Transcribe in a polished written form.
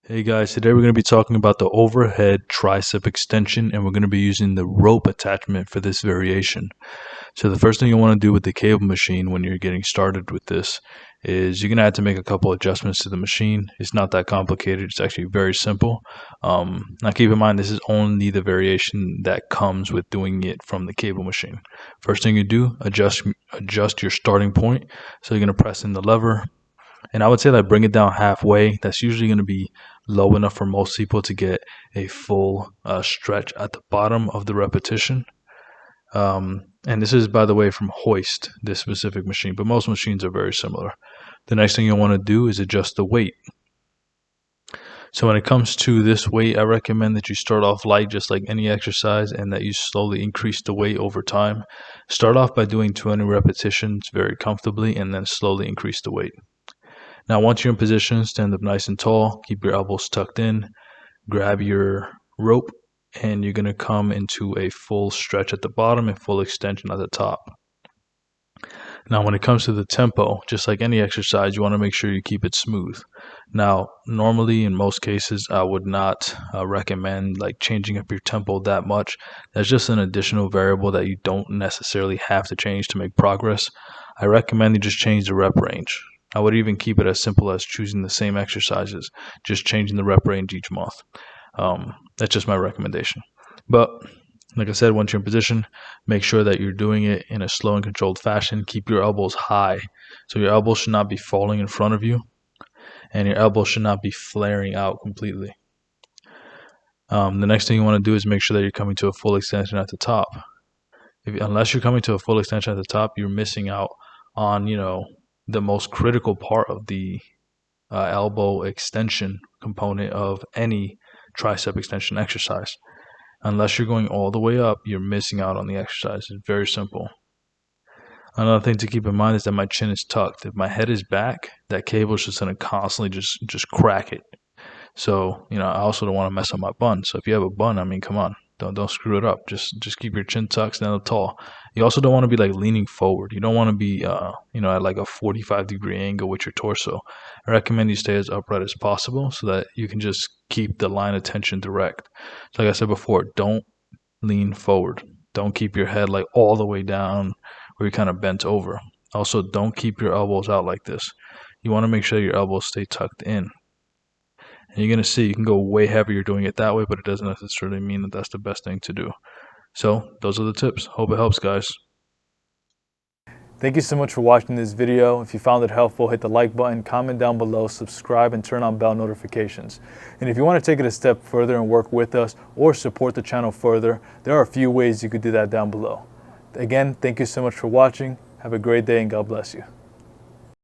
Hey guys, today we're going to be talking about the overhead tricep extension, and we're going to be using the rope attachment for this variation. So the first thing you want to do with the cable machine when you're getting started with this is you're going to have to make a couple adjustments to the machine. It's not that complicated. It's actually very simple. Now keep in mind, this is only the variation that comes with doing it from the cable machine. First thing you do, adjust your starting point. So you're going to press in the lever, and I would say like bring it down halfway. That's usually going to be low enough for most people to get a full stretch at the bottom of the repetition. And this is, by the way, from Hoist, this specific machine, but most machines are very similar. The next thing you want to do is adjust the weight. So when it comes to this weight, I recommend that you start off light, just like any exercise, and that you slowly increase the weight over time. Start off by doing 20 repetitions very comfortably, and then slowly increase the weight. Now, once you're in position, stand up nice and tall, keep your elbows tucked in, grab your rope, and you're going to come into a full stretch at the bottom and full extension at the top. Now, when it comes to the tempo, just like any exercise, you want to make sure you keep it smooth. Now, normally, in most cases, I would not recommend like changing up your tempo that much. That's just an additional variable that you don't necessarily have to change to make progress. I recommend you just change the rep range. I would even keep it as simple as choosing the same exercises, just changing the rep range each month. That's just my recommendation. But like I said, once you're in position, make sure that you're doing it in a slow and controlled fashion. Keep your elbows high. So your elbows should not be falling in front of you, and your elbows should not be flaring out completely. The next thing you want to do is make sure that you're coming to a full extension at the top. Unless you're coming to a full extension at the top, you're missing out on, the most critical part of the elbow extension component of any tricep extension exercise. Unless you're going all the way up, you're missing out on the exercise. It's very simple. Another thing to keep in mind is that my chin is tucked. If my head is back, that cable is just going to constantly just crack it. So, I also don't want to mess up my bun. So if you have a bun, I mean, come on. Don't screw it up. Just keep your chin tucked, stand up tall. You also don't want to be like leaning forward. You don't want to be at like a 45-degree angle with your torso. I recommend you stay as upright as possible so that you can just keep the line of tension direct. So like I said before, don't lean forward. Don't keep your head like all the way down where you're kind of bent over. Also, don't keep your elbows out like this. You want to make sure your elbows stay tucked in. And you're going to see you can go way heavier doing it that way, but it doesn't necessarily mean that that's the best thing to do. So those are the tips. Hope it helps, guys. Thank you so much for watching this video. If you found it helpful, hit the like button, comment down below, subscribe, and turn on bell notifications. And if you want to take it a step further and work with us or support the channel further, there are a few ways you could do that down below. Again, thank you so much for watching. Have a great day and God bless you.